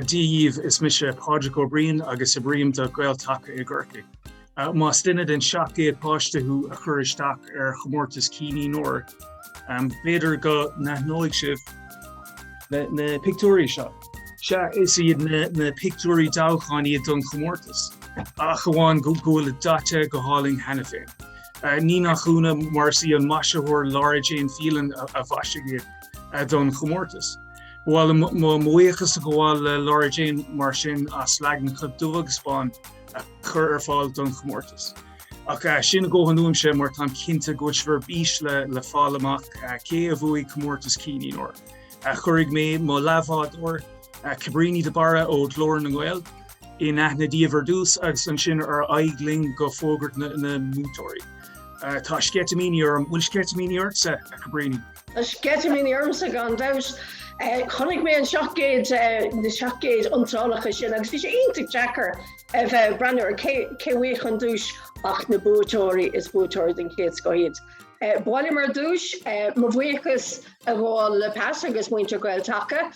díomh is mis pádraig ó bríon agus I bríom do Gaeltacha I gCorcaigh. Má stinne den seachgéad páisteú a chur isteach chomórtas cíní nóir. Beidir go na nóigh sibh na pictúirí seo. Se is iad na pictúirí dáchaí iad don chomórtas. A goháin gohfuil date go háling hena féin. Ní nach chúna mar sí an maisiúir Laura Jane Phelan a bhaistigh don chomórtas. Bhil muochas a goháil Laura Jane mar sin as legan chu dúmhaigh Spáin chur fáil don chomórtas. Ach sin gohanúim sé mar tá cinnte goisbhar bís le fáil amach cé a bhuaigh chomórtas cíní nóir. Chuirigh mé má leabhád or cabríní de bara ó glór na Gael in aithne díomhar dús agus an sin ar aigling go fógart na mútóirí. Tá scetamíní orm, bhfuil scetamíní orsa a cabríní? Tá scetamíní ormsa gan daus. Chonig mé an seachgéid antrálacha sin, agus bhí sé ionta Jackar bheith breanúir céhuich an dúis ach na bútóirí is bútóirí den chéad scoiad. Báile mar dúis, má bhuichas a bháil le pas agus muintear Gaeltacha,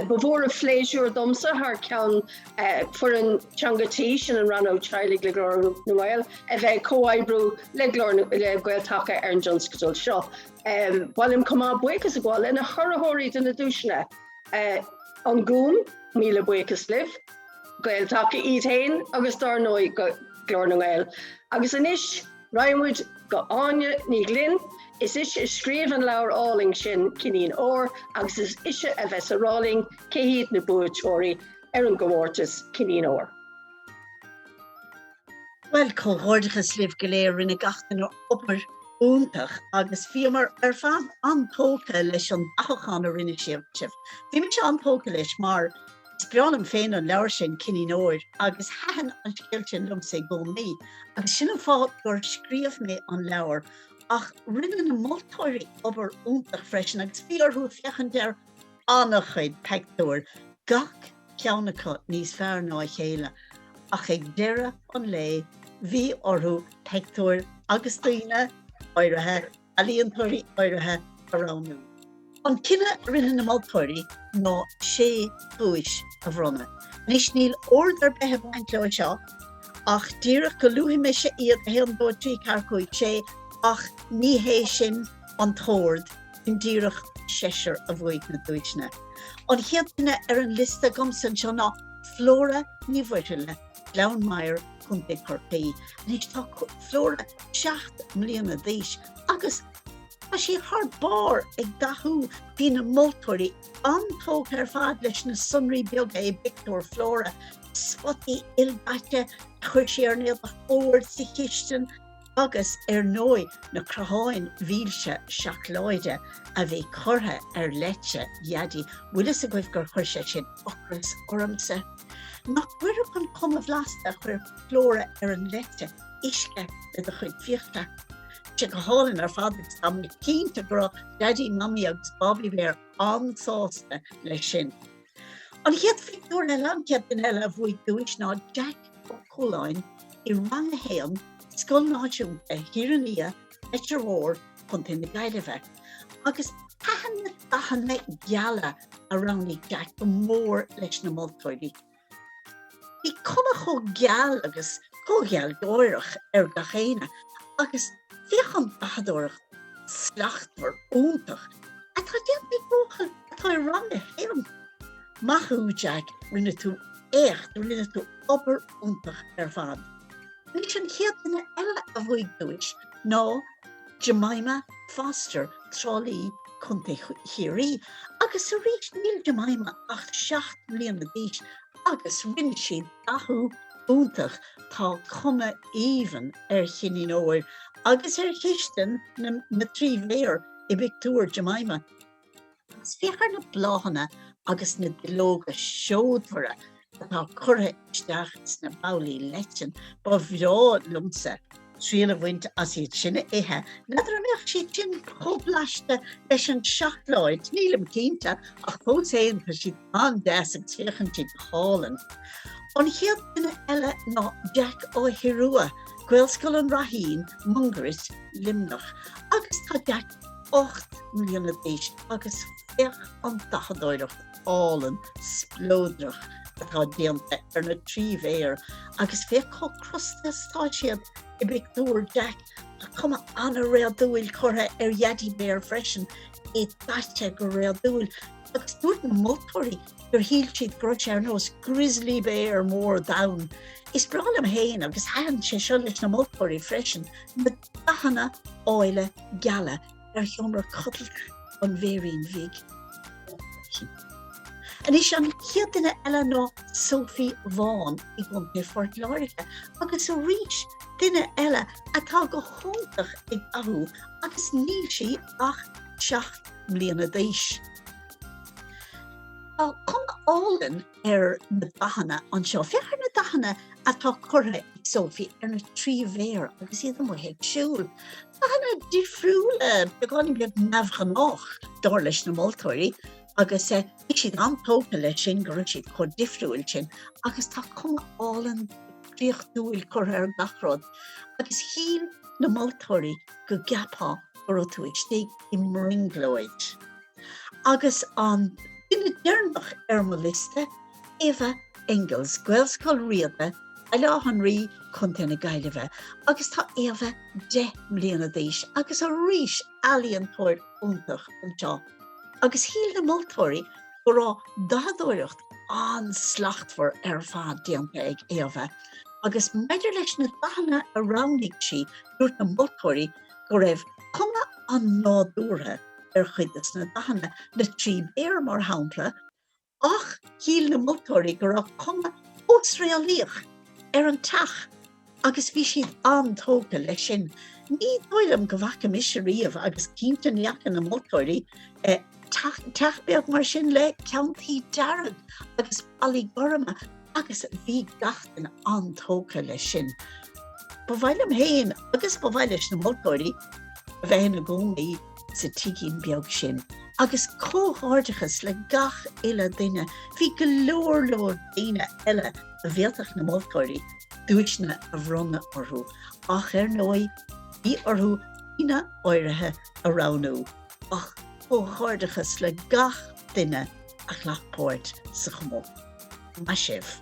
bhór a phléisiúr domsa thar ceann for an teangatí sin an ran ó treilig le glór na Gael, a bheith comhaidbrú le glór na Gaeltacha ar an Johnscadul seo. Báilim cumá buchas a bháil ina chorthóirí den na dúisna. An gún, míle buchas libh, Gaeltacha iad hain agus dar nói glór na Gael. Agus inis, Ryanwood go áine ní glynn, is scríomh an leabhar áling sin cinín ór, agus is a bheits a ráling céhiad na búitóirí ar an gomórtas cinín ór. Well, cóhordachas libh go léir rinne gachtain ar opair úntach agus bhíomar ar fad antóca leis an dachachan a rinne sibh. Bhí me se antóca leis mar is breanam féin an leabhar sin cinín óir agus hean an scéiltin lumsa go mí agus sin an fád gur scríomh mé an leabhar ach rinne na moltóirí obair úntach freisin agus bhíorthú fiochan deir annachchuid pectúir gach ceannacha níos fearr ná chéile ach ag deire an lé bhí orthú pectúir agus daoine áirithe a líontóirí áirithe aránú. An cinenne rinne na moltóirí ná sé bhuais a bhronna. Nis níl ordar bethe baint leo seo ach díreach go luhí me sé iad a héan dó trí carcúid sé ach ní hé sin an tóird in díreach séisiir a bhuaig na dúisne. An chéadne ar an lista gomsan seo ná Flóra ní bhuiile, Gleanmaier chun de Corcaigh. Nis tá Flóra 7 mbliana d'aois agus tá sí thbáir ag dathú hí na moltóirí antóg ar fad leis na sunraí beaga é Victor Flóra, spotí ilbaite chuir sé ar néal a chóir sa chiisten agus ar nói na craháin bhílse seachláide a bhí chortha ar leite iadí bhuilas a goibh gur chuir sé sin ochras ormsa. Nach cuireadh an cuma bhlasta chuir Flóra ar an leite isce le a chuid fiochta. Se go hálan ar fád am cínta gro daddy, mummy agus Bobby Blair ansásta le sin. An chéad fictúr na landcead den eile a bhuaig dúis ná Jack O'Cóláin I rang héan scoil náisiúnta hirannia etir mór chun na gaiileheh. Agus tahanna dahanna geala a rangní Jack go mór leis na moltóirí. Bhí cuma cho geal agus cógeal dóireach ar ga chéine agus fiochan bahadorach slachtor úntach a tá déanana bócha atá range héan. Machú Jack rinne tú écht rinne tú obair úntach ar fad. Nis an chéadna eile a bhuaig dúis ná Jemima Foster trolí chunta chiaí agus a rís níl Jemima ach 7 mbliana d'aois agus rinne siad dathú úntach tá cuma even ar chinín óir agus ar chiisten na trí bhéir I Victor Jemima. Agus fiachar na bláhanna agus na dilóga seódhara atá curtha isteach na baulaí leiten ba bhrá lumsa tríal a bhaint as iad sinna ithe. Nadidir amach siad sin choblaiste leis an seachláid nílam cínta ach fós éon tá siad an deasach tíochan siad hálan. An chéad duine eile ná Jack ó Hirua, Gaelscoil an Rahín, Mungaris, Limnach, agus tá Jack 8 mbliana d'aois agus fech an dachadóireacht álan, splódrach atá déanta na tríomhéir agus fé có crostastá siad I bicúir Jack a cuma anna réadúil chutha iadí béir freisin I daite go réadúil agus dúirt na mótóirí gur híl siad grut nós grizzly bear mór down. Is bralam héin agus haan sé seo leis na mótóirí freisin na dahanana áile geala thiomra codal an bhéirín bhíg. En is an chiaadine eile ná Sophie Vaughan I gcónta Fort Láirge agus a rís duine eile atá go chóntach ag athú agus níl si ach 7 mbliana d'aois. Chum álan na dahanana an seo fechar na dahanana atá curtha ag Sophie na tríomhéir agus iad mo heag siúil. Dahanana difriúla beáin beag nefhanách dá leis na moltóirí agus siad antópa lei sin go raibh siad chu difriúil sin agus tá chum álan príochtúil curtha ar gachród agus híl na moltóirí go gapá go rotúid stig I mringlóid. Agus an duine dearnach ar mo liste Eva Engels Gaelscoil riada a lehanrí chunta na Gaillimhe agus tá Eva 10 mbliana d'aois agus a rís alíontóir úntach an seo. Agus híl na moltóirí go rá dadóireacht an slachtmhar ar fad déanta ag Eva. Agus meidir leis na dahanana a ránigh si dúirt na moltóirí go raibh cuma an nádúrtha ar chuidas na dahanana na tríomhéir mar hampla ach híl na moltóirí go raibh cuma ósréalaíoch ar an teach agus bhí siad antóca leis sin. Ní dóilm go bhacha misisiríomh agus cínta neachcha na moltóirí teach beag mar sin le ceantaí dearad agus bailí agus bhí gachtain antóca leis sin. Ba bhailim héin agus ba bhaile leis na moltóirí a bheith na gcónaí sa tíginn beag sin. Agus cóthardachas le gach ile duine bhí go leor daoine eile a bhéaltach na moltóirí dúisna a bhronna orthú. Ach ar nói bhí orthú ina áirithe a ránú. Ach cóthardachas le gach duine a ghlachpóirt sa chumó. Maisibh.